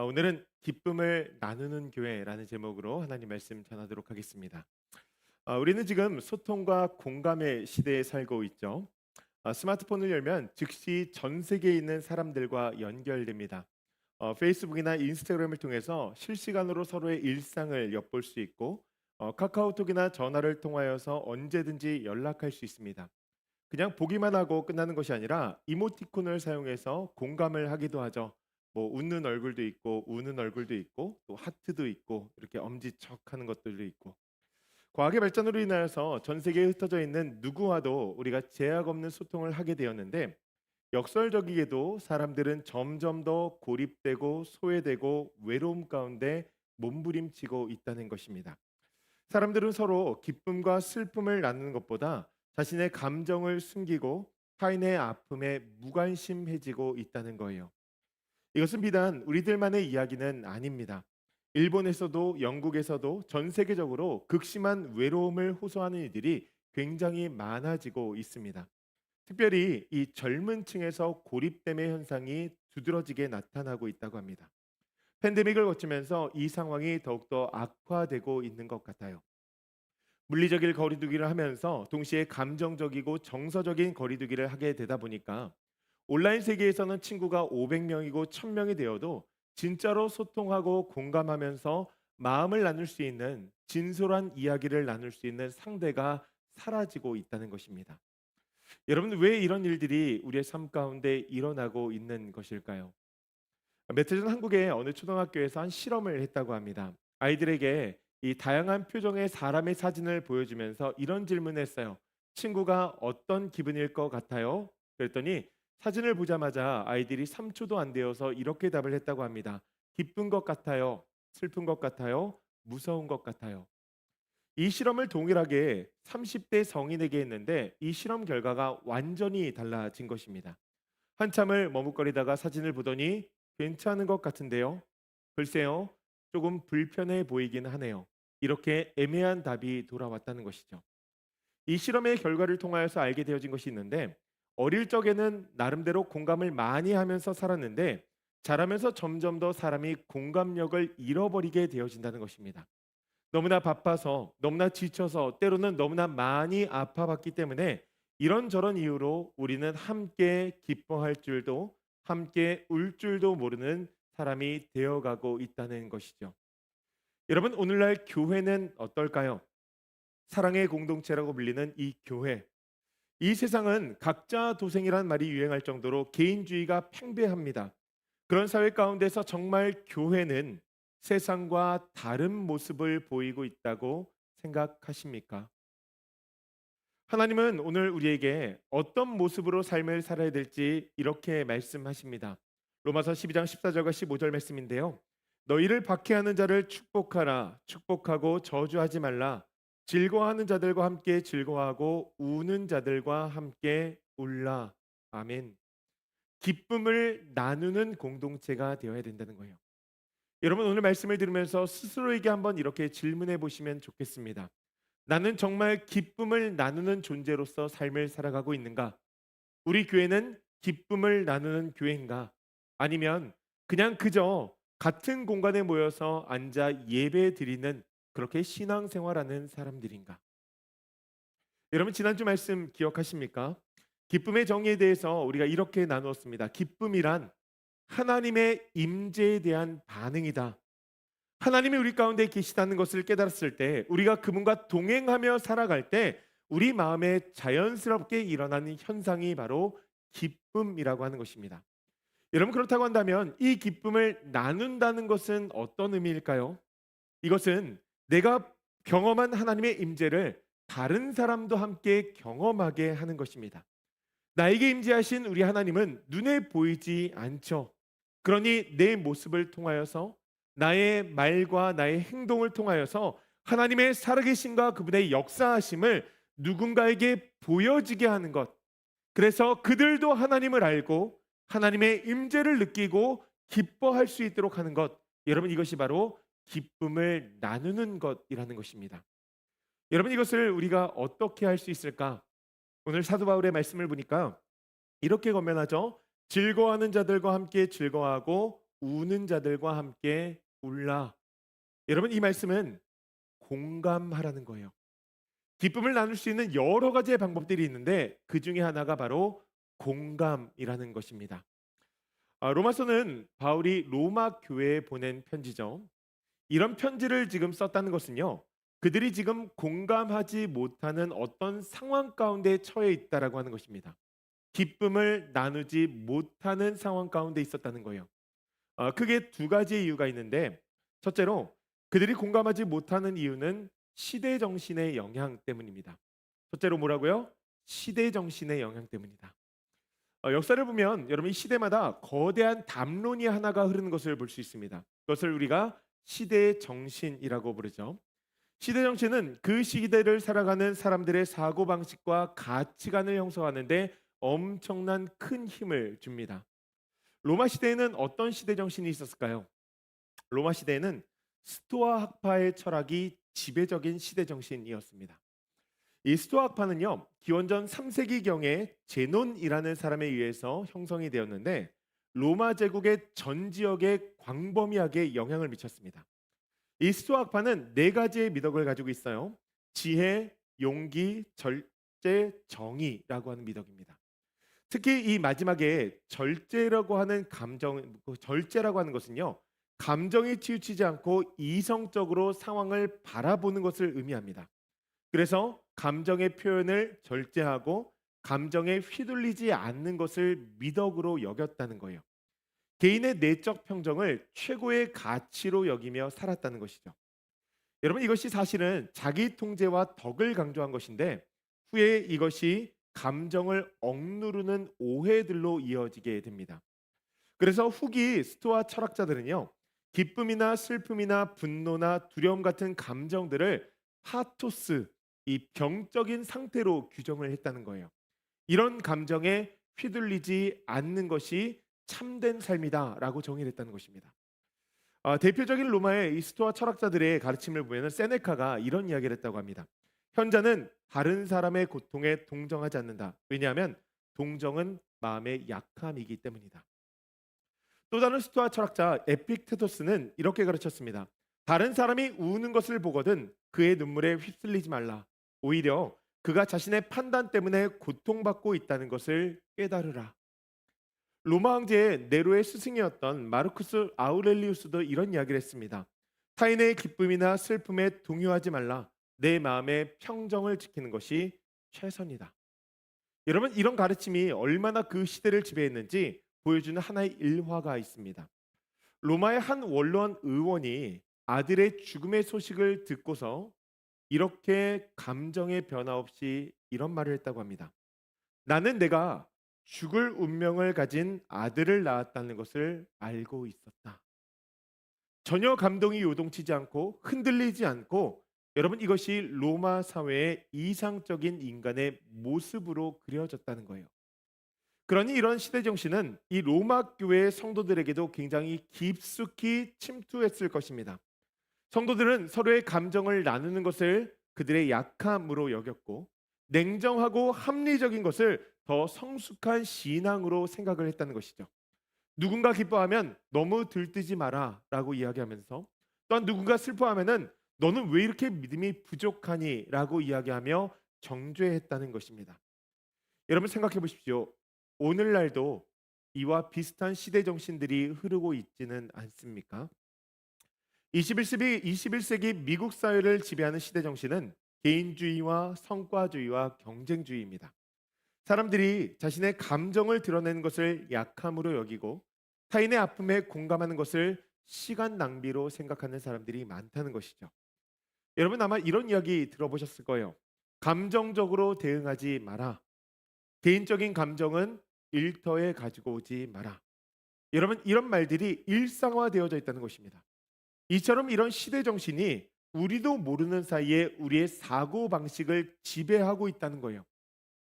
오늘은 기쁨을 나누는 교회라는 제목으로 하나님 말씀 전하도록 하겠습니다. 우리는 지금 소통과 공감의 시대에 살고 있죠. 스마트폰을 열면 즉시 전 세계에 있는 사람들과 연결됩니다. 페이스북이나 인스타그램을 통해서 실시간으로 서로의 일상을 엿볼 수 있고, 카카오톡이나 전화를 통하여서 언제든지 연락할 수 있습니다. 그냥 보기만 하고 끝나는 것이 아니라 이모티콘을 사용해서 공감을 하기도 하죠. 뭐 웃는 얼굴도 있고 우는 얼굴도 있고 또 하트도 있고 이렇게 엄지척하는 것들도 있고, 과학의 발전으로 인하여서 전 세계에 흩어져 있는 누구와도 우리가 제약 없는 소통을 하게 되었는데, 역설적이게도 사람들은 점점 더 고립되고 소외되고 외로움 가운데 몸부림치고 있다는 것입니다. 사람들은 서로 기쁨과 슬픔을 나누는 것보다 자신의 감정을 숨기고 타인의 아픔에 무관심해지고 있다는 거예요. 이것은 비단 우리들만의 이야기는 아닙니다. 일본에서도 영국에서도 전 세계적으로 극심한 외로움을 호소하는 이들이 굉장히 많아지고 있습니다. 특별히 이 젊은 층에서 고립됨의 현상이 두드러지게 나타나고 있다고 합니다. 팬데믹을 거치면서 이 상황이 더욱더 악화되고 있는 것 같아요. 물리적인 거리두기를 하면서 동시에 감정적이고 정서적인 거리두기를 하게 되다 보니까 온라인 세계에서는 친구가 500명이고 1000명이 되어도 진짜로 소통하고 공감하면서 마음을 나눌 수 있는, 진솔한 이야기를 나눌 수 있는 상대가 사라지고 있다는 것입니다. 여러분, 왜 이런 일들이 우리의 삶 가운데 일어나고 있는 것일까요? 며칠 전 한국의 어느 초등학교에서 한 실험을 했다고 합니다. 아이들에게 이 다양한 표정의 사람의 사진을 보여주면서 이런 질문을 했어요. 친구가 어떤 기분일 것 같아요? 그랬더니 사진을 보자마자 아이들이 3초도 안 되어서 이렇게 답을 했다고 합니다. 기쁜 것 같아요. 슬픈 것 같아요. 무서운 것 같아요. 이 실험을 동일하게 30대 성인에게 했는데 이 실험 결과가 완전히 달라진 것입니다. 한참을 머뭇거리다가 사진을 보더니 괜찮은 것 같은데요. 글쎄요, 조금 불편해 보이긴 하네요. 이렇게 애매한 답이 돌아왔다는 것이죠. 이 실험의 결과를 통하여서 알게 되어진 것이 있는데, 어릴 적에는 나름대로 공감을 많이 하면서 살았는데 자라면서 점점 더 사람이 공감력을 잃어버리게 되어진다는 것입니다. 너무나 바빠서, 너무나 지쳐서, 때로는 너무나 많이 아파봤기 때문에 이런저런 이유로 우리는 함께 기뻐할 줄도 함께 울 줄도 모르는 사람이 되어가고 있다는 것이죠. 여러분, 오늘날 교회는 어떨까요? 사랑의 공동체라고 불리는 이 교회. 이 세상은 각자 도생이란 말이 유행할 정도로 개인주의가 팽배합니다. 그런 사회 가운데서 정말 교회는 세상과 다른 모습을 보이고 있다고 생각하십니까? 하나님은 오늘 우리에게 어떤 모습으로 삶을 살아야 될지 이렇게 말씀하십니다. 로마서 12장 14절과 15절 말씀인데요. 너희를 박해하는 자를 축복하라. 축복하고 저주하지 말라. 즐거워하는 자들과 함께 즐거워하고 우는 자들과 함께 울라. 아멘. 기쁨을 나누는 공동체가 되어야 된다는 거예요. 여러분, 오늘 말씀을 들으면서 스스로에게 한번 이렇게 질문해 보시면 좋겠습니다. 나는 정말 기쁨을 나누는 존재로서 삶을 살아가고 있는가? 우리 교회는 기쁨을 나누는 교회인가? 아니면 그냥 그저 같은 공간에 모여서 앉아 예배 드리는, 그렇게 신앙생활하는 사람들인가? 여러분, 지난주 말씀 기억하십니까? 기쁨의 정의에 대해서 우리가 이렇게 나누었습니다. 기쁨이란 하나님의 임재에 대한 반응이다. 하나님이 우리 가운데 계시다는 것을 깨달았을 때, 우리가 그분과 동행하며 살아갈 때 우리 마음에 자연스럽게 일어나는 현상이 바로 기쁨이라고 하는 것입니다. 여러분, 그렇다고 한다면 이 기쁨을 나눈다는 것은 어떤 의미일까요? 이것은 내가 경험한 하나님의 임재를 다른 사람도 함께 경험하게 하는 것입니다. 나에게 임재하신 우리 하나님은 눈에 보이지 않죠. 그러니 내 모습을 통하여서, 나의 말과 나의 행동을 통하여서 하나님의 살아계심과 그분의 역사하심을 누군가에게 보여지게 하는 것. 그래서 그들도 하나님을 알고 하나님의 임재를 느끼고 기뻐할 수 있도록 하는 것. 여러분, 이것이 바로 기쁨을 나누는 것이라는 것입니다. 여러분, 이것을 우리가 어떻게 할 수 있을까? 오늘 사도 바울의 말씀을 보니까 이렇게 권면하죠. 즐거워하는 자들과 함께 즐거워하고 우는 자들과 함께 울라. 여러분 이 말씀은 공감하라는 거예요. 기쁨을 나눌 수 있는 여러 가지의 방법들이 있는데 그 중에 하나가 바로 공감이라는 것입니다. 로마서는 바울이 로마 교회에 보낸 편지죠. 이런 편지를 지금 썼다는 것은요. 그들이 지금 공감하지 못하는 어떤 상황 가운데 처해 있다라고 하는 것입니다. 기쁨을 나누지 못하는 상황 가운데 있었다는 거예요. 크게 두 가지의 이유가 있는데 첫째로 그들이 공감하지 못하는 이유는 시대 정신의 영향 때문입니다. 첫째로 뭐라고요? 시대 정신의 영향 때문이다. 역사를 보면 여러분 이 시대마다 거대한 담론이 하나가 흐르는 것을 볼 수 있습니다. 그것을 우리가 시대의 정신이라고 부르죠. 시대 정신은 그 시대를 살아가는 사람들의 사고 방식과 가치관을 형성하는데 엄청난 큰 힘을 줍니다. 로마 시대에는 어떤 시대 정신이 있었을까요? 로마 시대에는 스토아 학파의 철학이 지배적인 시대 정신이었습니다. 이 스토아 학파는요, 기원전 3세기경에 제논이라는 사람에 의해서 형성이 되었는데 로마 제국의 전 지역에 광범위하게 영향을 미쳤습니다. 이 스토아 학파는 네 가지의 미덕을 가지고 있어요. 지혜, 용기, 절제, 정의라고 하는 미덕입니다. 특히 이 마지막에 절제라고 하는 절제라고 하는 것은요. 감정이 치우치지 않고 이성적으로 상황을 바라보는 것을 의미합니다. 그래서 감정의 표현을 절제하고 감정에 휘둘리지 않는 것을 미덕으로 여겼다는 거예요. 개인의 내적 평정을 최고의 가치로 여기며 살았다는 것이죠. 여러분 이것이 사실은 자기 통제와 덕을 강조한 것인데 후에 이것이 감정을 억누르는 오해들로 이어지게 됩니다. 그래서 후기 스토아 철학자들은요. 기쁨이나 슬픔이나 분노나 두려움 같은 감정들을 파토스, 이 병적인 상태로 규정을 했다는 거예요. 이런 감정에 휘둘리지 않는 것이 참된 삶이다라고 정의를 했다는 것입니다. 대표적인 로마의 이 스토아 철학자들의 가르침을 보면 세네카가 이런 이야기를 했다고 합니다. 현자는 다른 사람의 고통에 동정하지 않는다. 왜냐하면 동정은 마음의 약함이기 때문이다. 또 다른 스토아 철학자 에픽테토스는 이렇게 가르쳤습니다. 다른 사람이 우는 것을 보거든 그의 눈물에 휩쓸리지 말라. 오히려 그가 자신의 판단 때문에 고통받고 있다는 것을 깨달으라. 로마 황제 네로의 스승이었던 마르쿠스 아우렐리우스도 이런 이야기를 했습니다. 타인의 기쁨이나 슬픔에 동요하지 말라. 내 마음의 평정을 지키는 것이 최선이다. 여러분 이런 가르침이 얼마나 그 시대를 지배했는지 보여주는 하나의 일화가 있습니다. 로마의 한 원로원 의원이 아들의 죽음의 소식을 듣고서 이렇게 감정의 변화 없이 이런 말을 했다고 합니다. 나는 내가 죽을 운명을 가진 아들을 낳았다는 것을 알고 있었다. 전혀 감동이 요동치지 않고 흔들리지 않고 여러분 이것이 로마 사회의 이상적인 인간의 모습으로 그려졌다는 거예요. 그러니 이런 시대 정신은 이 로마 교회의 성도들에게도 굉장히 깊숙이 침투했을 것입니다. 성도들은 서로의 감정을 나누는 것을 그들의 약함으로 여겼고 냉정하고 합리적인 것을 더 성숙한 신앙으로 생각을 했다는 것이죠. 누군가 기뻐하면 너무 들뜨지 마라라고 이야기하면서 또한 누군가 슬퍼하면은 너는 왜 이렇게 믿음이 부족하니라고 이야기하며 정죄했다는 것입니다. 여러분 생각해 보십시오. 오늘날도 이와 비슷한 시대 정신들이 흐르고 있지는 않습니까? 21세기 미국 사회를 지배하는 시대 정신은 개인주의와 성과주의와 경쟁주의입니다. 사람들이 자신의 감정을 드러내는 것을 약함으로 여기고 타인의 아픔에 공감하는 것을 시간 낭비로 생각하는 사람들이 많다는 것이죠. 여러분 아마 이런 이야기 들어보셨을 거예요. 감정적으로 대응하지 마라. 개인적인 감정은 일터에 가지고 오지 마라. 여러분 이런 말들이 일상화되어져 있다는 것입니다. 이처럼 이런 시대 정신이 우리도 모르는 사이에 우리의 사고 방식을 지배하고 있다는 거예요.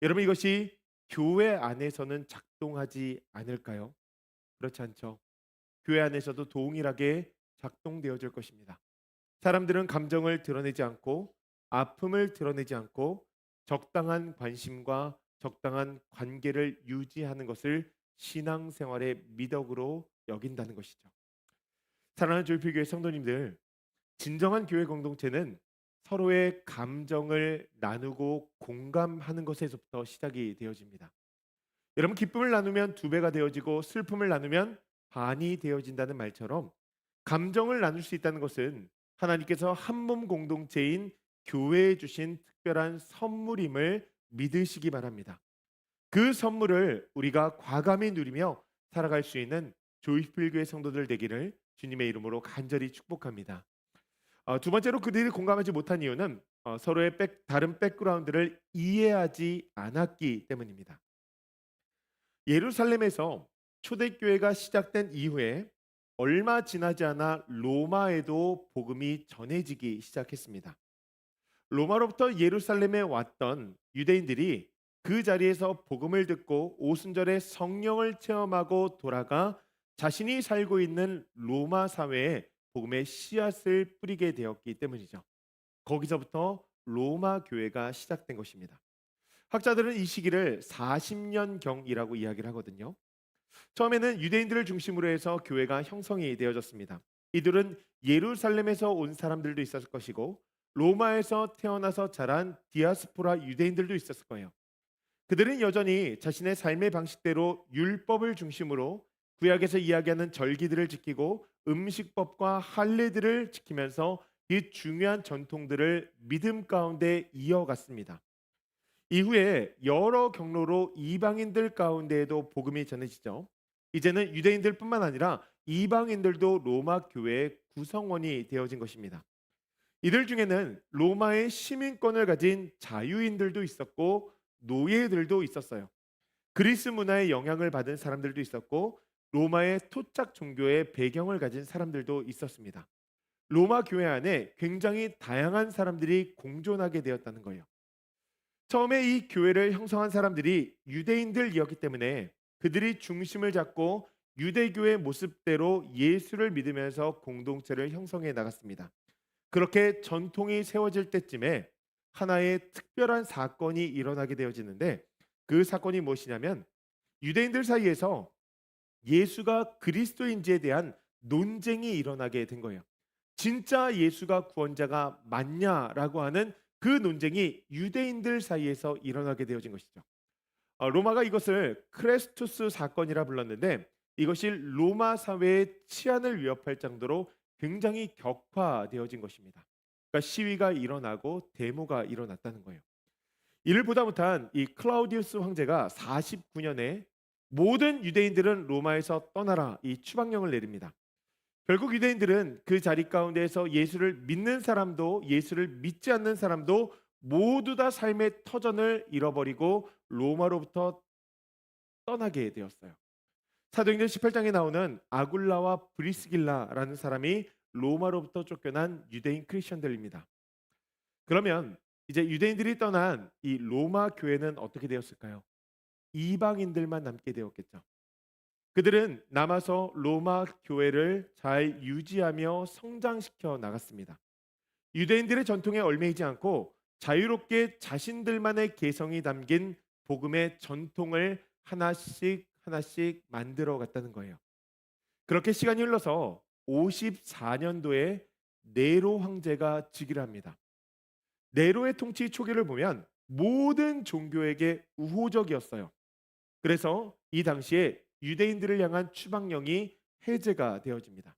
여러분 이것이 교회 안에서는 작동하지 않을까요? 그렇지 않죠. 교회 안에서도 동일하게 작동되어질 것입니다. 사람들은 감정을 드러내지 않고 아픔을 드러내지 않고 적당한 관심과 적당한 관계를 유지하는 것을 신앙생활의 미덕으로 여긴다는 것이죠. 사랑하는 조이필교회 성도님들, 진정한 교회 공동체는 서로의 감정을 나누고 공감하는 것에서부터 시작이 되어집니다. 여러분, 기쁨을 나누면 두 배가 되어지고 슬픔을 나누면 반이 되어진다는 말처럼, 감정을 나눌 수 있다는 것은 하나님께서 한 몸 공동체인 교회에 주신 특별한 선물임을 믿으시기 바랍니다. 그 선물을 우리가 과감히 누리며 살아갈 수 있는 조이필교회 성도들 되기를 주님의 이름으로 간절히 축복합니다. 두 번째로 그들이 공감하지 못한 이유는 서로의 다른 백그라운드를 이해하지 않았기 때문입니다. 예루살렘에서 초대교회가 시작된 이후에 얼마 지나지 않아 로마에도 복음이 전해지기 시작했습니다. 로마로부터 예루살렘에 왔던 유대인들이 그 자리에서 복음을 듣고 오순절에 성령을 체험하고 돌아가 자신이 살고 있는 로마 사회에 복음의 씨앗을 뿌리게 되었기 때문이죠. 거기서부터 로마 교회가 시작된 것입니다. 학자들은 이 시기를 40년경이라고 이야기를 하거든요. 처음에는 유대인들을 중심으로 해서 교회가 형성이 되어졌습니다. 이들은 예루살렘에서 온 사람들도 있었을 것이고 로마에서 태어나서 자란 디아스포라 유대인들도 있었을 거예요. 그들은 여전히 자신의 삶의 방식대로 율법을 중심으로 구약에서 이야기하는 절기들을 지키고 음식법과 할례들을 지키면서 이 중요한 전통들을 믿음 가운데 이어갔습니다. 이후에 여러 경로로 이방인들 가운데에도 복음이 전해지죠. 이제는 유대인들뿐만 아니라 이방인들도 로마 교회의 구성원이 되어진 것입니다. 이들 중에는 로마의 시민권을 가진 자유인들도 있었고 노예들도 있었어요. 그리스 문화의 영향을 받은 사람들도 있었고 로마의 토착 종교의 배경을 가진 사람들도 있었습니다. 로마 교회 안에 굉장히 다양한 사람들이 공존하게 되었다는 거예요. 처음에 이 교회를 형성한 사람들이 유대인들이었기 때문에 그들이 중심을 잡고 유대교의 모습대로 예수를 믿으면서 공동체를 형성해 나갔습니다. 그렇게 전통이 세워질 때쯤에 하나의 특별한 사건이 일어나게 되어지는데, 그 사건이 무엇이냐면 유대인들 사이에서 예수가 그리스도인지에 대한 논쟁이 일어나게 된 거예요. 진짜 예수가 구원자가 맞냐라고 하는 그 논쟁이 유대인들 사이에서 일어나게 되어진 것이죠. 로마가 이것을 크레스투스 사건이라 불렀는데, 이것이 로마 사회의 치안을 위협할 정도로 굉장히 격화되어진 것입니다. 그러니까 시위가 일어나고 데모가 일어났다는 거예요. 이를 보다 못한 이 클라우디우스 황제가 49년에 모든 유대인들은 로마에서 떠나라 이 추방령을 내립니다. 결국 유대인들은 그 자리 가운데에서 예수를 믿는 사람도 예수를 믿지 않는 사람도 모두 다 삶의 터전을 잃어버리고 로마로부터 떠나게 되었어요. 사도행전 18장에 나오는 아굴라와 브리스길라라는 사람이 로마로부터 쫓겨난 유대인 크리스천들입니다. 그러면 이제 유대인들이 떠난 이 로마 교회는 어떻게 되었을까요? 이방인들만 남게 되었겠죠. 그들은 남아서 로마 교회를 잘 유지하며 성장시켜 나갔습니다. 유대인들의 전통에 얽매이지 않고 자유롭게 자신들만의 개성이 담긴 복음의 전통을 하나씩 하나씩 만들어 갔다는 거예요. 그렇게 시간이 흘러서 54년도에 네로 황제가 즉위를 합니다. 네로의 통치 초기를 보면 모든 종교에게 우호적이었어요. 그래서 이 당시에 유대인들을 향한 추방령이 해제가 되어집니다.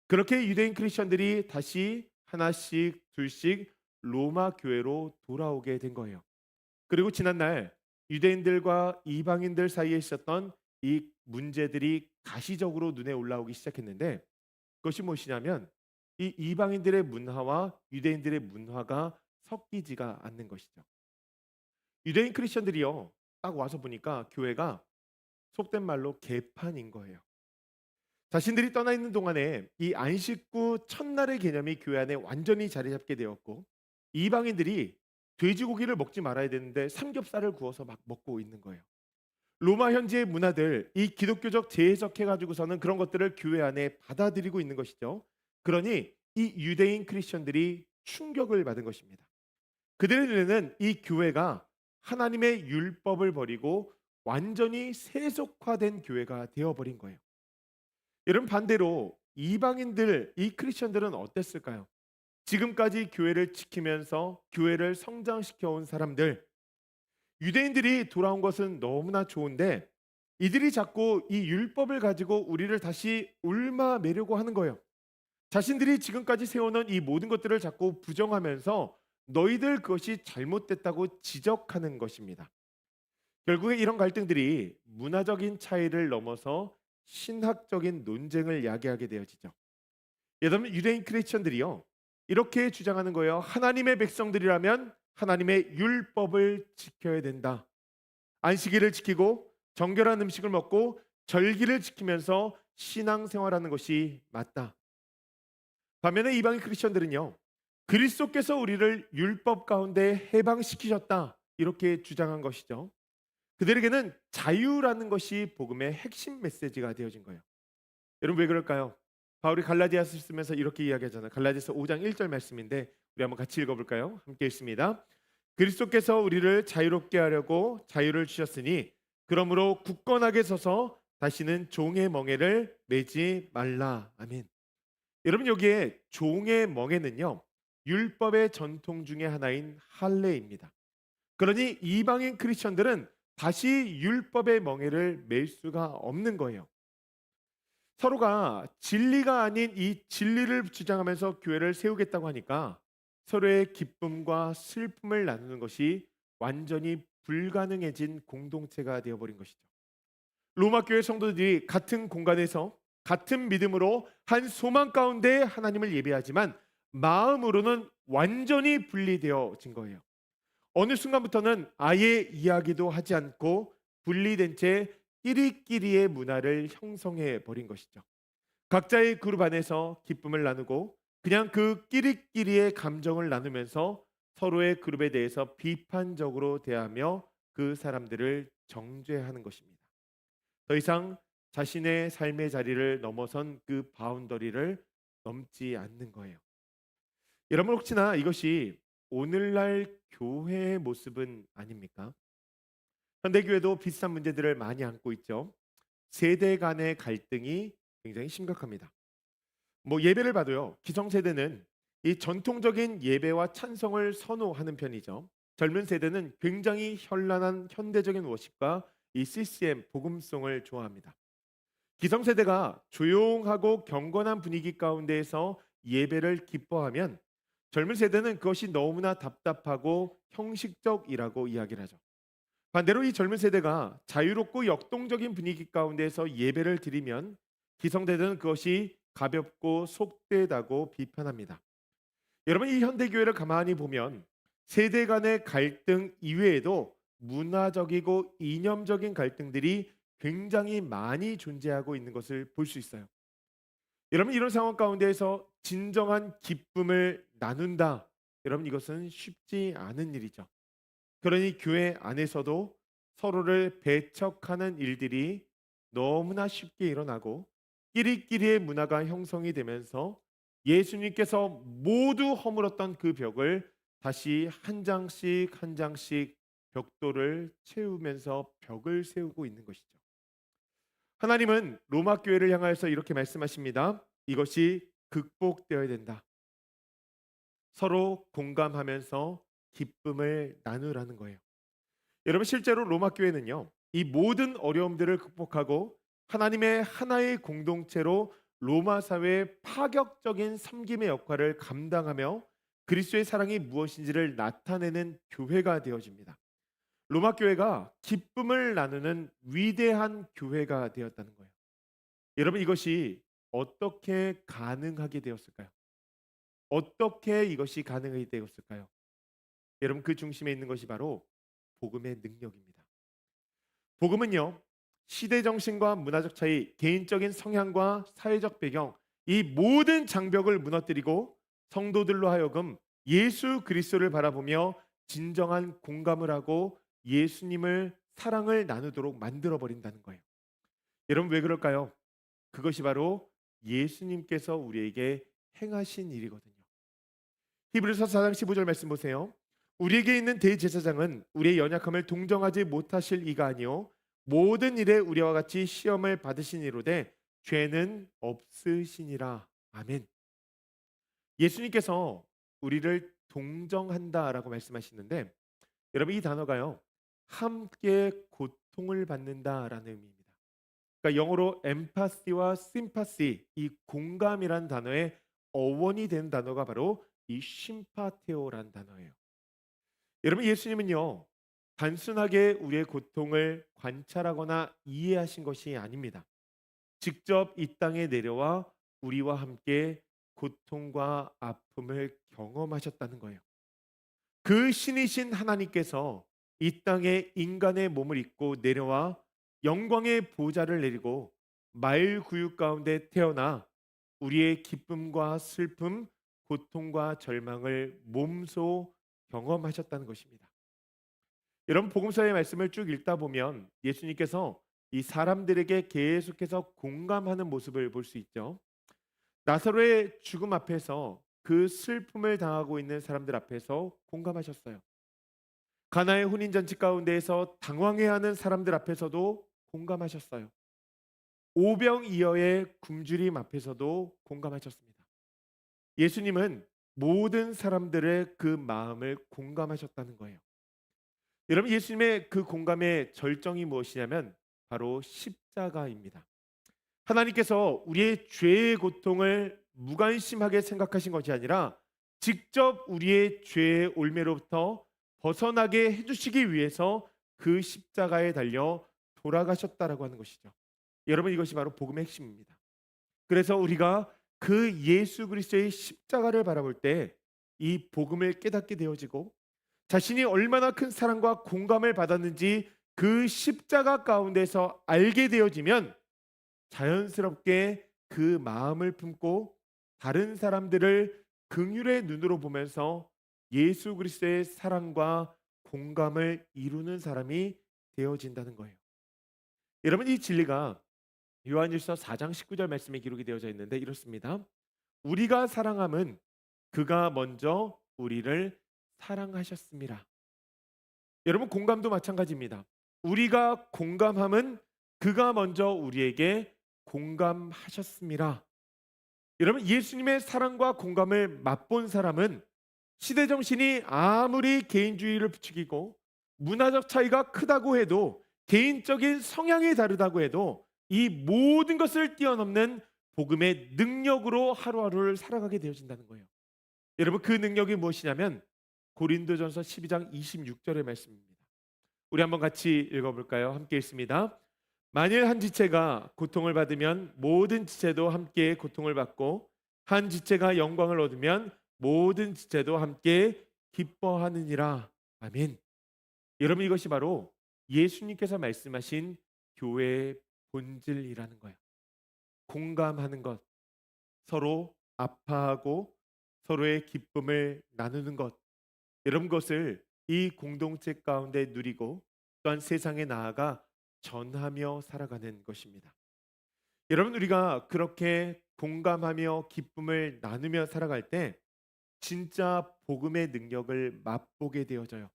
그렇게 유대인 크리스천들이 다시 하나씩 둘씩 로마 교회로 돌아오게 된 거예요. 그리고 지난날 유대인들과 이방인들 사이에 있었던 이 문제들이 가시적으로 눈에 올라오기 시작했는데, 그것이 무엇이냐면 이 이방인들의 문화와 유대인들의 문화가 섞이지가 않는 것이죠. 유대인 크리스천들이요, 딱 와서 보니까 교회가 속된 말로 개판인 거예요. 자신들이 떠나 있는 동안에 이 안식구 첫날의 개념이 교회 안에 완전히 자리 잡게 되었고, 이방인들이 돼지고기를 먹지 말아야 되는데 삼겹살을 구워서 막 먹고 있는 거예요. 로마 현지의 문화들, 이 기독교적 재해석해 가지고서는 그런 것들을 교회 안에 받아들이고 있는 것이죠. 그러니 이 유대인 크리스천들이 충격을 받은 것입니다. 그들의 눈에는 이 교회가 하나님의 율법을 버리고 완전히 세속화된 교회가 되어버린 거예요. 여러분 반대로 이방인들, 이 크리스천들은 어땠을까요? 지금까지 교회를 지키면서 교회를 성장시켜 온 사람들, 유대인들이 돌아온 것은 너무나 좋은데 이들이 자꾸 이 율법을 가지고 우리를 다시 얽매려고 하는 거예요. 자신들이 지금까지 세워놓은 이 모든 것들을 자꾸 부정하면서 너희들 그것이 잘못됐다고 지적하는 것입니다. 결국에 이런 갈등들이 문화적인 차이를 넘어서 신학적인 논쟁을 야기하게 되어지죠. 예를 들면 유대인 크리스천들이요, 이렇게 주장하는 거예요. 하나님의 백성들이라면 하나님의 율법을 지켜야 된다. 안식일을 지키고 정결한 음식을 먹고 절기를 지키면서 신앙생활하는 것이 맞다. 반면에 이방인 크리스천들은요, 그리스도께서 우리를 율법 가운데 해방시키셨다, 이렇게 주장한 것이죠. 그들에게는 자유라는 것이 복음의 핵심 메시지가 되어진 거예요. 여러분 왜 그럴까요? 바울이 갈라디아서 쓰면서 이렇게 이야기하잖아요. 갈라디아서 5장 1절 말씀인데 우리 한번 같이 읽어볼까요? 함께 읽습니다. 그리스도께서 우리를 자유롭게 하려고 자유를 주셨으니 그러므로 굳건하게 서서 다시는 종의 멍에를 매지 말라. 아멘. 여러분 여기에 종의 멍에는요, 율법의 전통 중에 하나인 할례입니다. 그러니 이방인 크리스천들은 다시 율법의 멍에를 맬 수가 없는 거예요. 서로가 진리가 아닌 이 진리를 주장하면서 교회를 세우겠다고 하니까 서로의 기쁨과 슬픔을 나누는 것이 완전히 불가능해진 공동체가 되어버린 것이죠. 로마 교회 성도들이 같은 공간에서 같은 믿음으로 한 소망 가운데 하나님을 예배하지만 마음으로는 완전히 분리되어진 거예요. 어느 순간부터는 아예 이야기도 하지 않고 분리된 채 끼리끼리의 문화를 형성해 버린 것이죠. 각자의 그룹 안에서 기쁨을 나누고 그냥 그 끼리끼리의 감정을 나누면서 서로의 그룹에 대해서 비판적으로 대하며 그 사람들을 정죄하는 것입니다. 더 이상 자신의 삶의 자리를 넘어선 그 바운더리를 넘지 않는 거예요. 여러분 혹시나 이것이 오늘날 교회의 모습은 아닙니까? 현대교회도 비슷한 문제들을 많이 안고 있죠. 세대 간의 갈등이 굉장히 심각합니다. 뭐 예배를 봐도요, 기성세대는 이 전통적인 예배와 찬송을 선호하는 편이죠. 젊은 세대는 굉장히 현란한 현대적인 워십과 이 CCM 복음송을 좋아합니다. 기성세대가 조용하고 경건한 분위기 가운데에서 예배를 기뻐하면 젊은 세대는 그것이 너무나 답답하고 형식적이라고 이야기를 하죠. 반대로 이 젊은 세대가 자유롭고 역동적인 분위기 가운데서 예배를 드리면 기성세대는 그것이 가볍고 속되다고 비판합니다. 여러분 이 현대 교회를 가만히 보면 세대 간의 갈등 이외에도 문화적이고 이념적인 갈등들이 굉장히 많이 존재하고 있는 것을 볼 수 있어요. 여러분 이런 상황 가운데에서 진정한 기쁨을 나눈다. 여러분 이것은 쉽지 않은 일이죠. 그러니 교회 안에서도 서로를 배척하는 일들이 너무나 쉽게 일어나고 끼리끼리의 문화가 형성이 되면서 예수님께서 모두 허물었던 그 벽을 다시 한 장씩 한 장씩 벽돌을 채우면서 벽을 세우고 있는 것이죠. 하나님은 로마 교회를 향하여서 이렇게 말씀하십니다. 이것이 극복되어야 된다. 서로 공감하면서 기쁨을 나누라는 거예요. 여러분 실제로 로마 교회는요, 이 모든 어려움들을 극복하고 하나님의 하나의 공동체로 로마 사회의 파격적인 섬김의 역할을 감당하며 그리스도의 사랑이 무엇인지를 나타내는 교회가 되어집니다. 로마 교회가 기쁨을 나누는 위대한 교회가 되었다는 거예요. 여러분 이것이 어떻게 가능하게 되었을까요? 어떻게 이것이 가능하게 되었을까요? 여러분 그 중심에 있는 것이 바로 복음의 능력입니다. 복음은요, 시대 정신과 문화적 차이, 개인적인 성향과 사회적 배경, 이 모든 장벽을 무너뜨리고 성도들로 하여금 예수 그리스도를 바라보며 진정한 공감을 하고 예수님을 사랑을 나누도록 만들어 버린다는 거예요. 여러분 왜 그럴까요? 그것이 바로 예수님께서 우리에게 행하신 일이거든요. 히브리서 4장 15절 말씀 보세요. 우리에게 있는 대제사장은 우리의 연약함을 동정하지 못하실 이가 아니요 모든 일에 우리와 같이 시험을 받으신 이로되 죄는 없으시니라. 아멘. 예수님께서 우리를 동정한다라고 말씀하시는데 여러분 이 단어가요. 함께 고통을 받는다라는 의미입니다. 그러니까 영어로 엠파시와 심파시 이 공감이란 단어의 어원이 된 단어가 바로 이 심파테오란 단어예요. 여러분 예수님은요. 단순하게 우리의 고통을 관찰하거나 이해하신 것이 아닙니다. 직접 이 땅에 내려와 우리와 함께 고통과 아픔을 경험하셨다는 거예요. 그 신이신 하나님께서 이 땅에 인간의 몸을 입고 내려와 영광의 보좌를 내리고 말구유 가운데 태어나 우리의 기쁨과 슬픔, 고통과 절망을 몸소 경험하셨다는 것입니다. 여러분 복음서의 말씀을 쭉 읽다 보면 예수님께서 이 사람들에게 계속해서 공감하는 모습을 볼 수 있죠. 나사로의 죽음 앞에서 그 슬픔을 당하고 있는 사람들 앞에서 공감하셨어요. 가나의 혼인 잔치 가운데에서 당황해하는 사람들 앞에서도 공감하셨어요. 오병이어의 굶주림 앞에서도 공감하셨습니다. 예수님은 모든 사람들의 그 마음을 공감하셨다는 거예요. 여러분 예수님의 그 공감의 절정이 무엇이냐면 바로 십자가입니다. 하나님께서 우리의 죄의 고통을 무관심하게 생각하신 것이 아니라 직접 우리의 죄의 올매로부터 벗어나게 해주시기 위해서 그 십자가에 달려 돌아가셨다라고 하는 것이죠. 여러분 이것이 바로 복음의 핵심입니다. 그래서 우리가 그 예수 그리스도의 십자가를 바라볼 때 이 복음을 깨닫게 되어지고 자신이 얼마나 큰 사랑과 공감을 받았는지 그 십자가 가운데서 알게 되어지면 자연스럽게 그 마음을 품고 다른 사람들을 긍휼의 눈으로 보면서 예수 그리스도의 사랑과 공감을 이루는 사람이 되어진다는 거예요. 여러분 이 진리가 요한일서 4장 19절 말씀에 기록이 되어져 있는데 이렇습니다. 우리가 사랑함은 그가 먼저 우리를 사랑하셨습니다. 여러분 공감도 마찬가지입니다. 우리가 공감함은 그가 먼저 우리에게 공감하셨습니다. 여러분 예수님의 사랑과 공감을 맛본 사람은 시대 정신이 아무리 개인주의를 부추기고 문화적 차이가 크다고 해도 개인적인 성향이 다르다고 해도 이 모든 것을 뛰어넘는 복음의 능력으로 하루하루를 살아가게 되어진다는 거예요. 여러분 그 능력이 무엇이냐면 고린도전서 12장 26절의 말씀입니다. 우리 한번 같이 읽어볼까요? 함께 읽습니다. 만일 한 지체가 고통을 받으면 모든 지체도 함께 고통을 받고 한 지체가 영광을 얻으면 모든 지체도 함께 기뻐하느니라. 아멘. 여러분 이것이 바로 예수님께서 말씀하신 교회의 본질이라는 거예요. 공감하는 것, 서로 아파하고 서로의 기쁨을 나누는 것, 이런 것을 이 공동체 가운데 누리고 또한 세상에 나아가 전하며 살아가는 것입니다. 여러분 우리가 그렇게 공감하며 기쁨을 나누며 살아갈 때 진짜 복음의 능력을 맛보게 되어져요.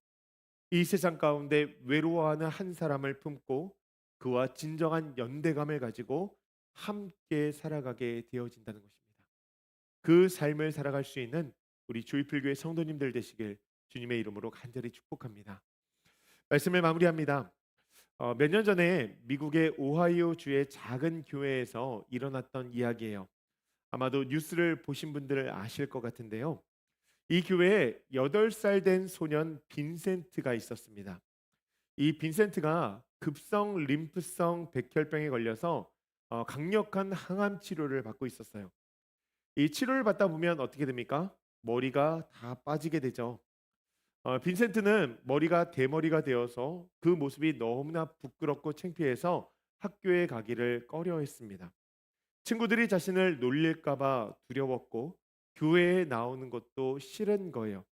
이 세상 가운데 외로워하는 한 사람을 품고 그와 진정한 연대감을 가지고 함께 살아가게 되어진다는 것입니다. 그 삶을 살아갈 수 있는 우리 조이필교회 성도님들 되시길 주님의 이름으로 간절히 축복합니다. 말씀을 마무리합니다. 몇 년 전에 미국의 오하이오 주의 작은 교회에서 일어났던 이야기예요. 아마도 뉴스를 보신 분들을 아실 것 같은데요. 이 교회에 8살 된 소년 빈센트가 있었습니다. 이 빈센트가 급성 림프성 백혈병에 걸려서 강력한 항암 치료를 받고 있었어요. 이 치료를 받다 보면 어떻게 됩니까? 머리가 다 빠지게 되죠. 빈센트는 머리가 대머리가 되어서 그 모습이 너무나 부끄럽고 창피해서 학교에 가기를 꺼려했습니다. 친구들이 자신을 놀릴까봐 두려웠고 교회에 나오는 것도 싫은 거예요.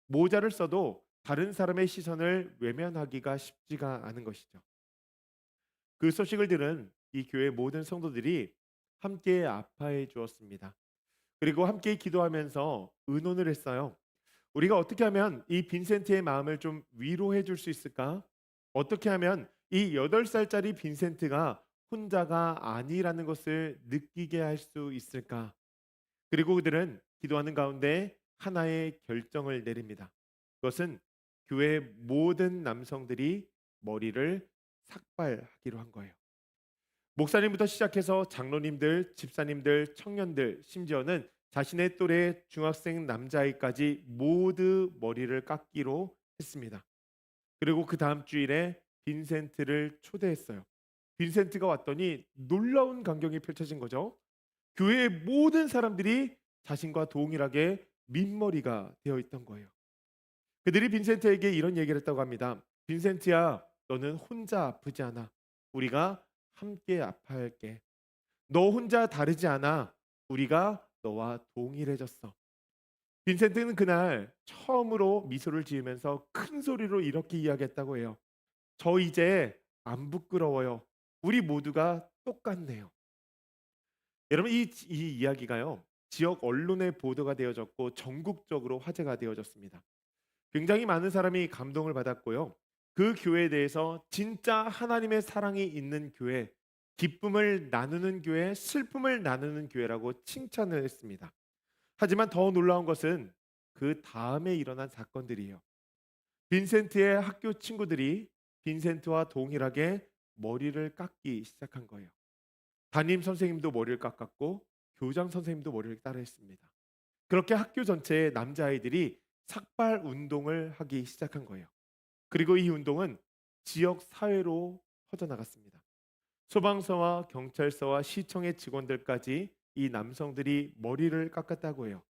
모자를 써도 다른 사람의 시선을 외면하기가 쉽지가 않은 것이죠. 그 소식을 들은 이 교회 모든 성도들이 함께 아파해 주었습니다. 그리고 함께 기도하면서 의논을 했어요. 우리가 어떻게 하면 이 빈센트의 마음을 좀 위로해 줄 수 있을까? 어떻게 하면 이 8살짜리 빈센트가 혼자가 아니라는 것을 느끼게 할 수 있을까? 그리고 그들은 기도하는 가운데 하나의 결정을 내립니다. 그것은 교회 모든 남성들이 머리를 삭발하기로 한 거예요. 목사님부터 시작해서 장로님들, 집사님들, 청년들, 심지어는 자신의 또래 중학생 남자아이까지 모두 머리를 깎기로 했습니다. 그리고 그 다음 주일에 빈센트를 초대했어요. 빈센트가 왔더니 놀라운 광경이 펼쳐진 거죠. 교회의 모든 사람들이 자신과 동일하게 민머리가 되어 있던 거예요. 그들이 빈센트에게 이런 얘기를 했다고 합니다. 빈센트야, 너는 혼자 아프지 않아. 우리가 함께 아파할게. 너 혼자 다르지 않아. 우리가 너와 동일해졌어. 빈센트는 그날 처음으로 미소를 지으면서 큰 소리로 이렇게 이야기했다고 해요. 저 이제 안 부끄러워요. 우리 모두가 똑같네요. 여러분 이 이야기가요. 지역 언론에 보도가 되어졌고 전국적으로 화제가 되어졌습니다. 굉장히 많은 사람이 감동을 받았고요. 그 교회에 대해서 진짜 하나님의 사랑이 있는 교회, 기쁨을 나누는 교회, 슬픔을 나누는 교회라고 칭찬을 했습니다. 하지만 더 놀라운 것은 그 다음에 일어난 사건들이에요. 빈센트의 학교 친구들이 빈센트와 동일하게 머리를 깎기 시작한 거예요. 담임 선생님도 머리를 깎았고 교장 선생님도 머리를 따라했습니다. 그렇게 학교 전체의 남자아이들이 삭발 운동을 하기 시작한 거예요. 그리고 이 운동은 지역 사회로 퍼져나갔습니다. 소방서와 경찰서와 시청의 직원들까지 이 남성들이 머리를 깎았다고 해요.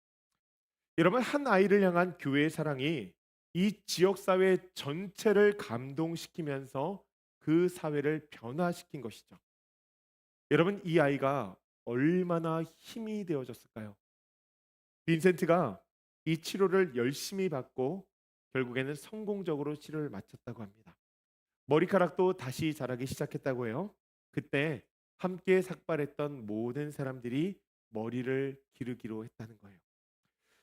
여러분 한 아이를 향한 교회의 사랑이 이 지역 사회 전체를 감동시키면서 그 사회를 변화시킨 것이죠. 여러분 이 아이가 얼마나 힘이 되어졌을까요? 빈센트가 이 치료를 열심히 받고 결국에는 성공적으로 치료를 마쳤다고 합니다. 머리카락도 다시 자라기 시작했다고 해요. 그때 함께 삭발했던 모든 사람들이 머리를 기르기로 했다는 거예요.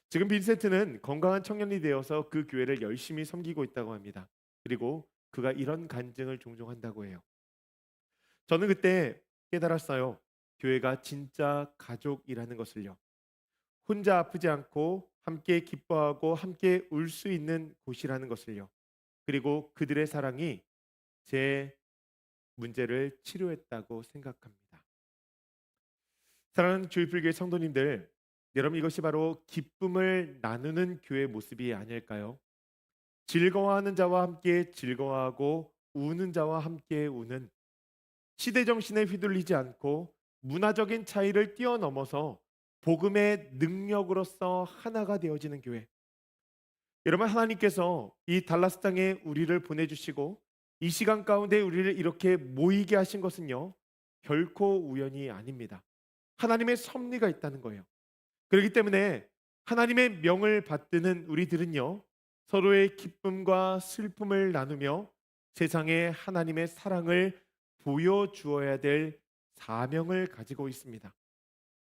지금 빈센트는 건강한 청년이 되어서 그 교회를 열심히 섬기고 있다고 합니다. 그리고 그가 이런 간증을 종종 한다고 해요. 저는 그때 깨달았어요. 교회가 진짜 가족이라는 것을요. 혼자 아프지 않고 함께 기뻐하고 함께 울 수 있는 곳이라는 것을요. 그리고 그들의 사랑이 제 문제를 치료했다고 생각합니다. 사랑하는 주일불교회 성도님들, 여러분 이것이 바로 기쁨을 나누는 교회 모습이 아닐까요? 즐거워하는 자와 함께 즐거워하고 우는 자와 함께 우는 시대 정신에 휘둘리지 않고 문화적인 차이를 뛰어넘어서 복음의 능력으로서 하나가 되어지는 교회. 여러분 하나님께서 이 달라스 땅에 우리를 보내주시고 이 시간 가운데 우리를 이렇게 모이게 하신 것은요 결코 우연이 아닙니다. 하나님의 섭리가 있다는 거예요. 그렇기 때문에 하나님의 명을 받드는 우리들은요 서로의 기쁨과 슬픔을 나누며 세상에 하나님의 사랑을 보여주어야 될 사명을 가지고 있습니다.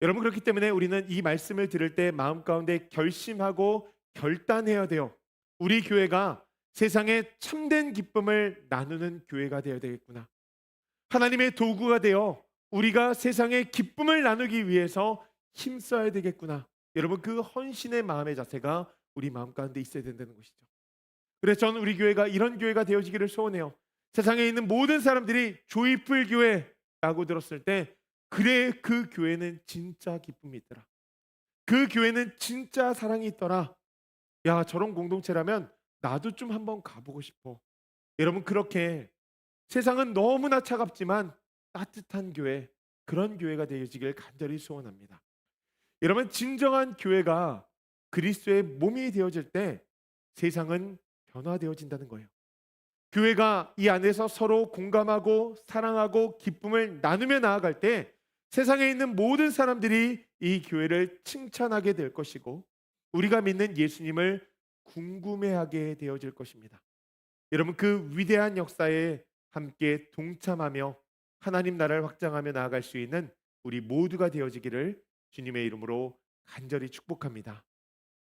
여러분 그렇기 때문에 우리는 이 말씀을 들을 때 마음 가운데 결심하고 결단해야 돼요. 우리 교회가 세상에 참된 기쁨을 나누는 교회가 되어야 되겠구나. 하나님의 도구가 되어 우리가 세상의 기쁨을 나누기 위해서 힘써야 되겠구나. 여러분 그 헌신의 마음의 자세가 우리 마음 가운데 있어야 된다는 것이죠. 그래서 저는 우리 교회가 이런 교회가 되어지기를 소원해요. 세상에 있는 모든 사람들이 조이풀 교회라고 들었을 때 그래 그 교회는 진짜 기쁨이 있더라. 그 교회는 진짜 사랑이 있더라. 야 저런 공동체라면 나도 좀 한번 가보고 싶어. 여러분 그렇게 세상은 너무나 차갑지만 따뜻한 교회, 그런 교회가 되어지길 간절히 소원합니다. 여러분 진정한 교회가 그리스도의 몸이 되어질 때 세상은 변화되어진다는 거예요. 교회가 이 안에서 서로 공감하고 사랑하고 기쁨을 나누며 나아갈 때 세상에 있는 모든 사람들이 이 교회를 칭찬하게 될 것이고 우리가 믿는 예수님을 궁금해하게 되어질 것입니다. 여러분 그 위대한 역사에 함께 동참하며 하나님 나라를 확장하며 나아갈 수 있는 우리 모두가 되어지기를 주님의 이름으로 간절히 축복합니다.